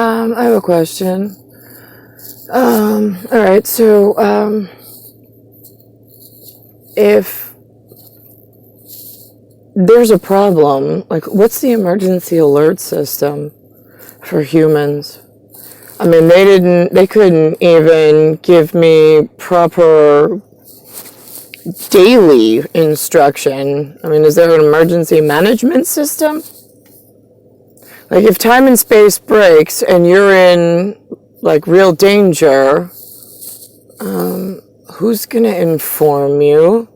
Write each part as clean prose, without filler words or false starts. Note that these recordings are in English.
I have a question. Alright, so, if there's a problem, like, what's the emergency alert system for humans? I mean, they couldn't even give me proper daily instruction. I mean, is there an emergency management system? Like, if time and space breaks and you're in, like, real danger, who's gonna inform you?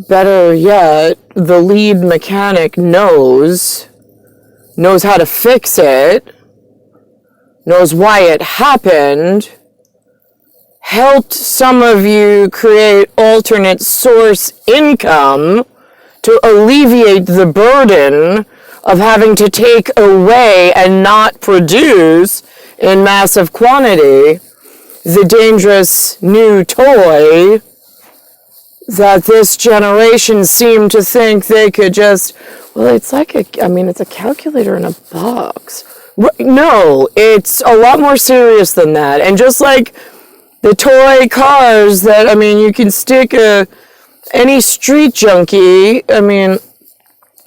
Better yet, the lead mechanic knows how to fix it, knows why it happened, helped some of you create alternate source income to alleviate the burden of having to take away and not produce in massive quantity the dangerous new toy that this generation seemed to think they could just, well, it's like it's a calculator in a box. No, it's a lot more serious than that. And just like the toy cars that, I mean, you can stick any street junkie, I mean,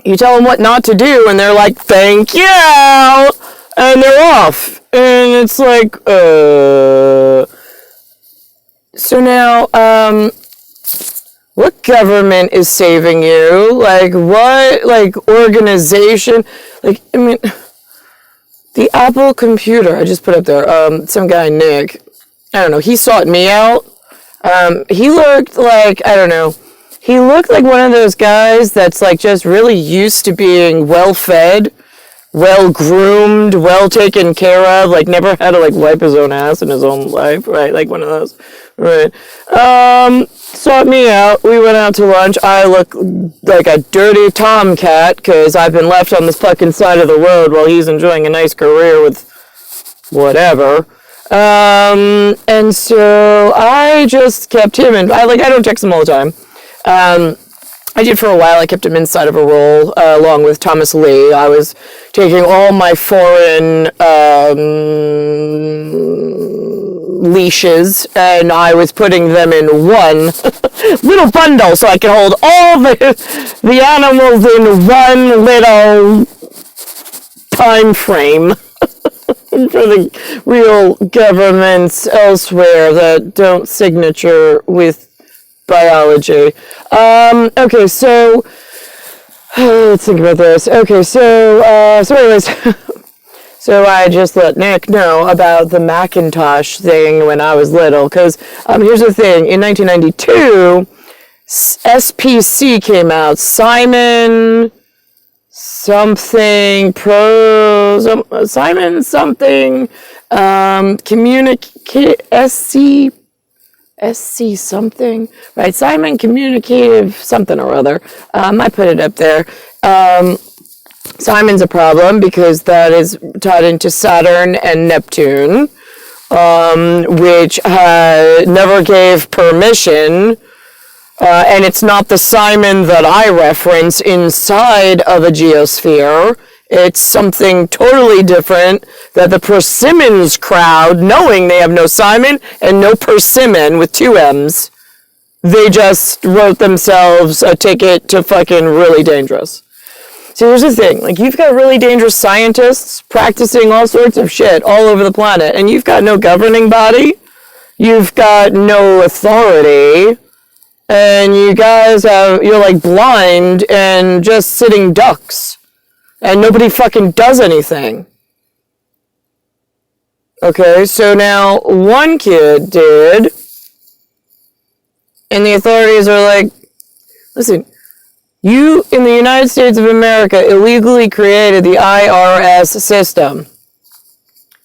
you tell them what not to do, and they're like, thank you! And they're off. And it's like, So now, what government is saving you? Like, what, like, organization? Like, I mean, the Apple computer, I just put up there, some guy, Nick, I don't know, he sought me out. He looked like, I don't know, he looked like one of those guys that's like just really used to being well-fed, well-groomed, well taken care of, like never had to like wipe his own ass in his own life, right? Like one of those, right? Sought me out. We went out to lunch. I look like a dirty tomcat because I've been left on this fucking side of the road while he's enjoying a nice career with whatever. And so I just kept him in. I don't text him all the time. I did for a while. I kept him inside of a role along with Thomas Lee. I was taking all my foreign leashes and I was putting them in one little bundle so I could hold all the animals in one little time frame for the real governments elsewhere that don't signature with biology. Okay, so let's think about this. Okay, so anyways, so I just let Nick know about the Macintosh thing when I was little, because here's the thing: in 1992, SPC came out. Simon something Simon something communicate SC something, right? Simon Communicative something or other. I put it up there. Simon's a problem because that is taught into Saturn and Neptune, which never gave permission, and it's not the Simon that I reference inside of a geosphere. It's something totally different that the persimmons crowd, knowing they have no Simon and no persimmon with 2 M's, they just wrote themselves a ticket to fucking really dangerous. So here's the thing, like you've got really dangerous scientists practicing all sorts of shit all over the planet, and you've got no governing body, you've got no authority, and you guys you're like blind and just sitting ducks. And nobody fucking does anything. Okay, so now one kid did, and the authorities are like, listen, you in the United States of America illegally created the IRS system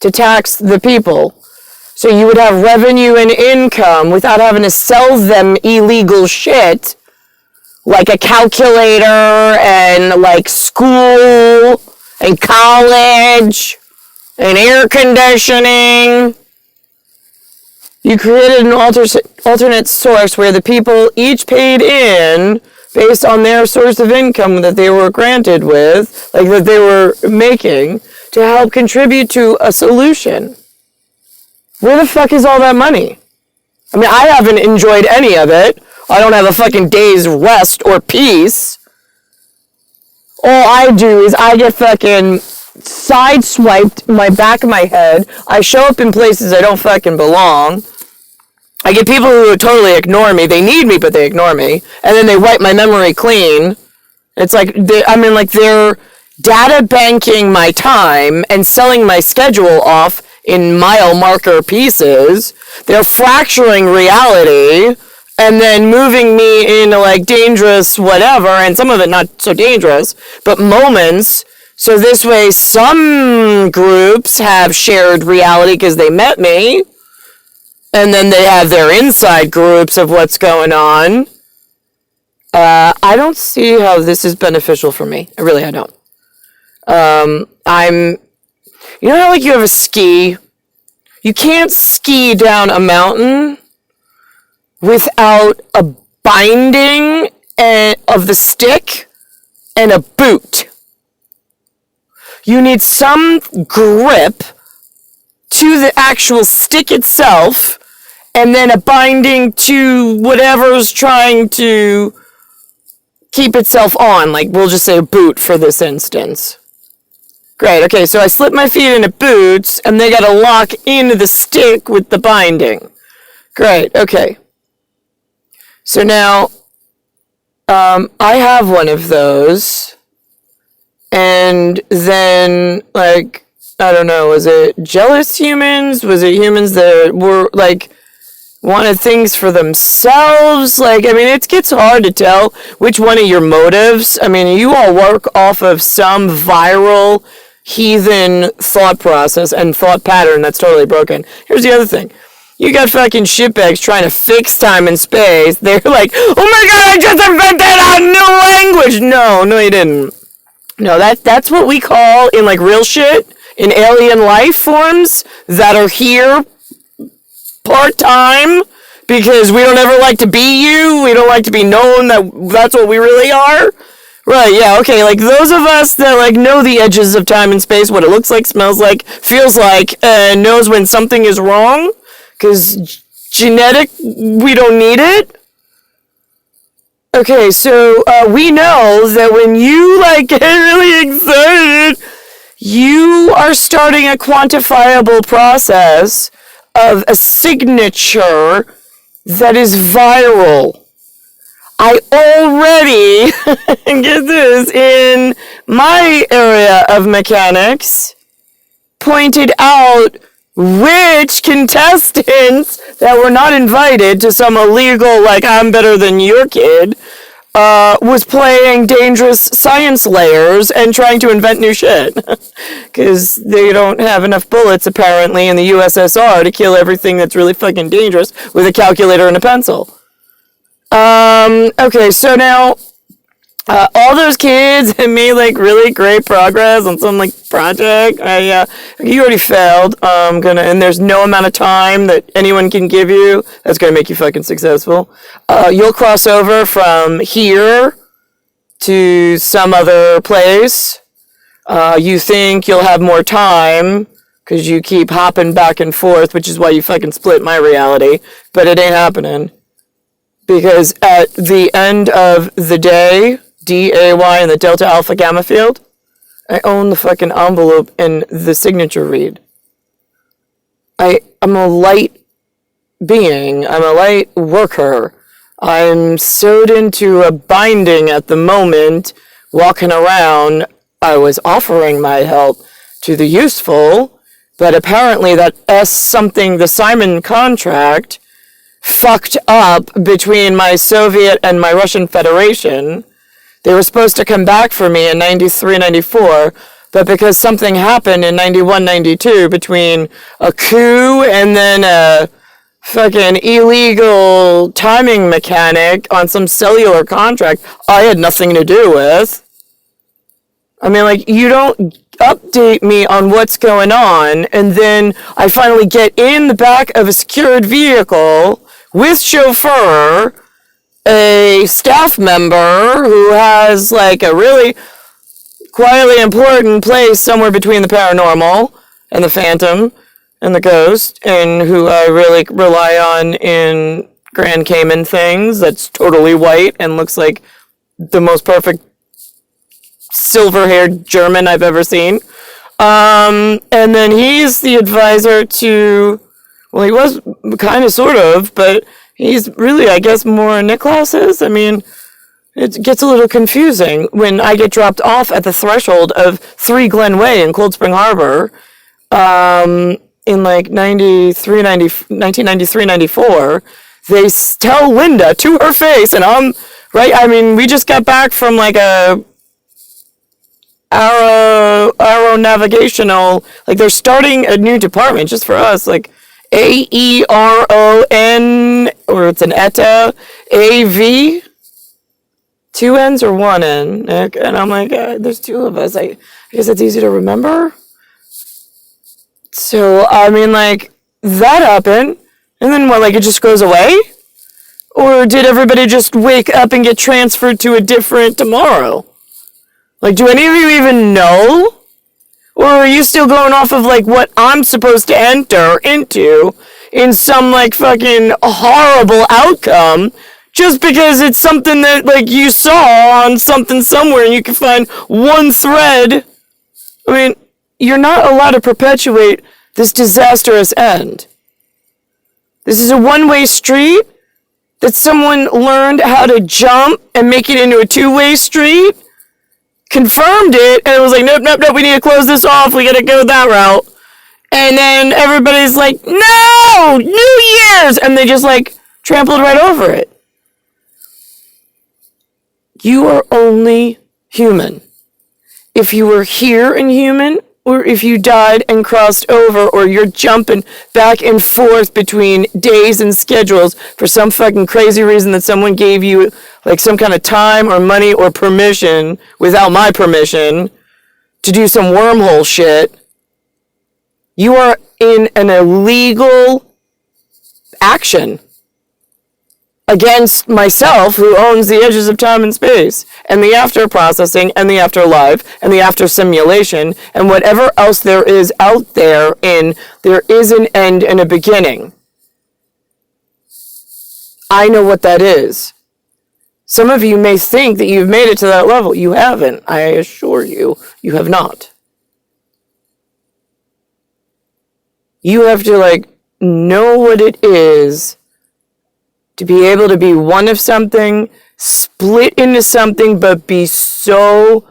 to tax the people. So you would have revenue and income without having to sell them illegal shit. Like a calculator and like school and college and air conditioning. You created an alternate source where the people each paid in based on their source of income that they were granted with, like that they were making, to help contribute to a solution. Where the fuck is all that money? I mean, I haven't enjoyed any of it. I don't have a fucking day's rest or peace. All I do is I get fucking sideswiped my back of my head. I show up in places I don't fucking belong. I get people who totally ignore me. They need me, but they ignore me. And then they wipe my memory clean. It's like, they're data banking my time and selling my schedule off in mile marker pieces. They're fracturing reality and then moving me into like dangerous whatever, and some of it not so dangerous, but moments. So this way some groups have shared reality because they met me, and then they have their inside groups of what's going on. I don't see how this is beneficial for me. I don't. You know how like you have a ski? You can't ski down a mountain without a binding of the stick and a boot. You need some grip to the actual stick itself, and then a binding to whatever's trying to keep itself on. Like, we'll just say a boot for this instance. Great, okay, so I slip my feet into boots, and they gotta lock into the stick with the binding. Great, okay. So now, I have one of those, and then, like, I don't know, was it jealous humans? Was it humans that were, like, wanted things for themselves? Like, I mean, it gets hard to tell which one of your motives. I mean, you all work off of some viral heathen thought process and thought pattern that's totally broken. Here's the other thing. You got fucking shitbags trying to fix time and space. They're like, oh my god, I just invented a new language! No, you didn't. No, that's what we call, in like real shit, in alien life forms that are here part-time because we don't ever like to be you. We don't like to be known that that's what we really are. Right, yeah, okay, like those of us that like know the edges of time and space, what it looks like, smells like, feels like, knows when something is wrong, because genetic, we don't need it. Okay, so we know that when you like get really excited, you are starting a quantifiable process of a signature that is viral. I already, get this, in my area of mechanics, pointed out which contestants that were not invited to some illegal, like, I'm better than your kid, was playing dangerous science layers and trying to invent new shit. Because they don't have enough bullets, apparently, in the USSR to kill everything that's really fucking dangerous with a calculator and a pencil. Okay, so now, all those kids have made, like, really great progress on some, like, project. You already failed. And there's no amount of time that anyone can give you that's gonna make you fucking successful. You'll cross over from here to some other place. You think you'll have more time, because you keep hopping back and forth, which is why you fucking split my reality, but it ain't happening. Because at the end of the day, D-A-Y in the Delta Alpha Gamma field, I own the fucking envelope and the signature read. I'm a light being. I'm a light worker. I'm sewed into a binding at the moment, walking around. I was offering my help to the useful, but apparently that S-something, the Simon contract, fucked up between my Soviet and my Russian Federation. They were supposed to come back for me in 93, 94, but because something happened in 91, 92 between a coup and then a fucking illegal timing mechanic on some cellular contract I had nothing to do with. I mean, like, you don't update me on what's going on, and then I finally get in the back of a secured vehicle with chauffeur, a staff member who has, like, a really quietly important place somewhere between the paranormal and the phantom and the ghost, and who I really rely on in Grand Cayman things, that's totally white and looks like the most perfect silver-haired German I've ever seen. And then he's the advisor to, well, he was kind of, sort of, but he's really, I guess, more Nicholas's. I mean, it gets a little confusing when I get dropped off at the threshold of 3 Glen Way in Cold Spring Harbor in like 1993, 94. They tell Linda to her face, and I'm, right, I mean, we just got back from like a aero navigational, like they're starting a new department just for us, like AERON, or it's an ETA, AV, 2 N's or 1 N, Nick? And I'm like, there's 2 of us, I guess it's easy to remember. So, I mean, like, that happened, and then what, like, it just goes away? Or did everybody just wake up and get transferred to a different tomorrow? Like, do any of you even know? Or are you still going off of, like, what I'm supposed to enter into in some, like, fucking horrible outcome just because it's something that, like, you saw on something somewhere and you can find one thread? I mean, you're not allowed to perpetuate this disastrous end. This is a one-way street that someone learned how to jump and make it into a 2-way street, confirmed it, and it was like, nope, we need to close this off, we gotta go that route. And then everybody's like, no, New Year's, and they just like trampled right over it. You are only human. If you were here and human, or if you died and crossed over, or you're jumping back and forth between days and schedules for some fucking crazy reason that someone gave you, like some kind of time or money or permission, without my permission, to do some wormhole shit, you are in an illegal action against myself, who owns the edges of time and space, and the after processing, and the afterlife, and the after simulation, and whatever else there is out there there is an end and a beginning. I know what that is. Some of you may think that you've made it to that level. You haven't. I assure you, you have not. You have to, like, know what it is to be able to be one of something, split into something, but be so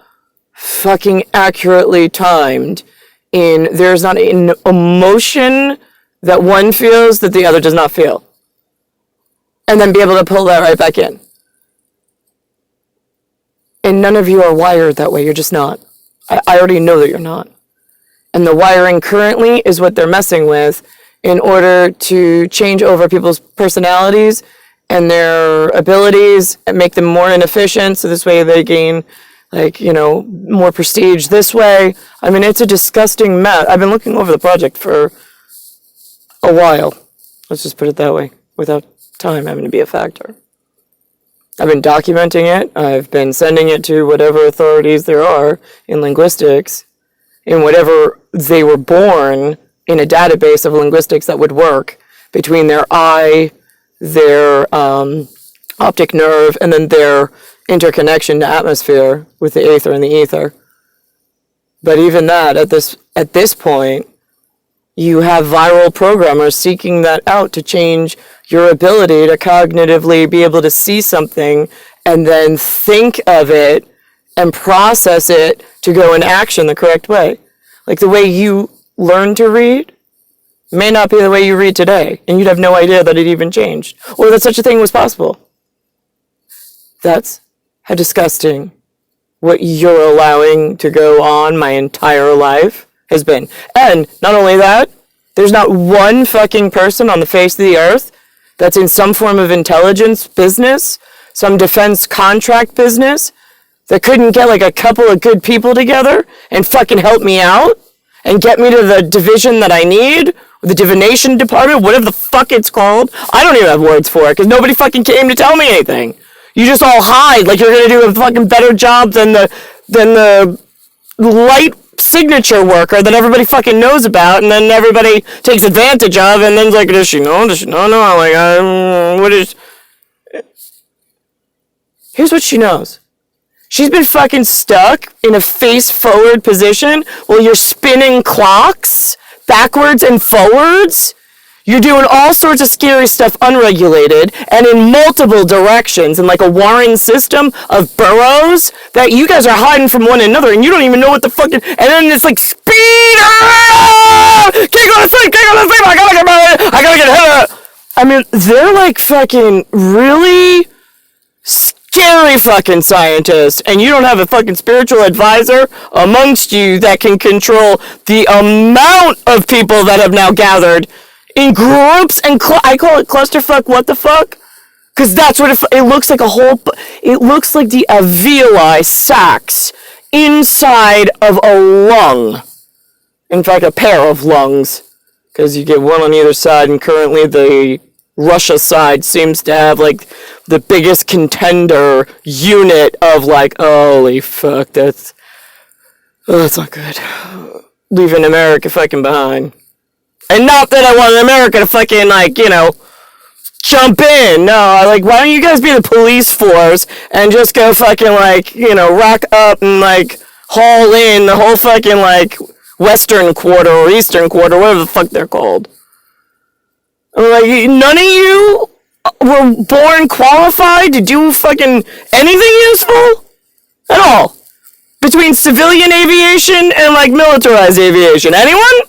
fucking accurately timed in there's not an emotion that one feels that the other does not feel. And then be able to pull that right back in. And none of you are wired that way. You're just not. I already know that you're not. And the wiring currently is what they're messing with in order to change over people's personalities and their abilities and make them more inefficient, so this way they gain, like, you know, more prestige this way. I mean, it's a disgusting mess. I've been looking over the project for a while. Let's just put it that way, without time having to be a factor. I've been documenting it. I've been sending it to whatever authorities there are in linguistics, in whatever they were born in a database of linguistics that would work between their eye, their optic nerve, and then their interconnection to atmosphere with the aether and the ether. But even that, at this point, you have viral programmers seeking that out to change your ability to cognitively be able to see something and then think of it and process it to go in action the correct way. Like the way you learn to read may not be the way you read today, and you'd have no idea that it even changed, or that such a thing was possible. That's how disgusting what you're allowing to go on my entire life has been. And not only that, there's not one fucking person on the face of the earth that's in some form of intelligence business, some defense contract business, that couldn't get like a couple of good people together and fucking help me out and get me to the division that I need, or the divination department, whatever the fuck it's called. I don't even have words for it, because nobody fucking came to tell me anything. You just all hide like you're gonna do a fucking better job than the light signature worker that everybody fucking knows about, and then everybody takes advantage of, and then's like, does she know? Does she know? No, like, what is... Here's what she knows. She's been fucking stuck in a face-forward position while you're spinning clocks backwards and forwards. You're doing all sorts of scary stuff unregulated and in multiple directions in like a Warren system of Burroughs that you guys are hiding from one another and you don't even know what the fucking... And then it's like, speed! Can't go to sleep! Can't go to sleep! I gotta get hit! I mean, they're like fucking really... scary fucking scientists, and you don't have a fucking spiritual advisor amongst you that can control the amount of people that have now gathered in groups, and I call it clusterfuck what the fuck, because that's what it looks like. It looks like the alveoli sacs inside of a lung. In fact, a pair of lungs, because you get one on either side, and currently the Russia side seems to have like the biggest contender unit of like, holy fuck, that's not good. Leaving America fucking behind. And not that I want America to fucking like, you know, jump in. No, like, why don't you guys be the police force and just go fucking like, you know, rock up and like haul in the whole fucking like western quarter or eastern quarter, whatever the fuck they're called. Like, none of you were born qualified to do fucking anything useful at all between civilian aviation and like militarized aviation. Anyone?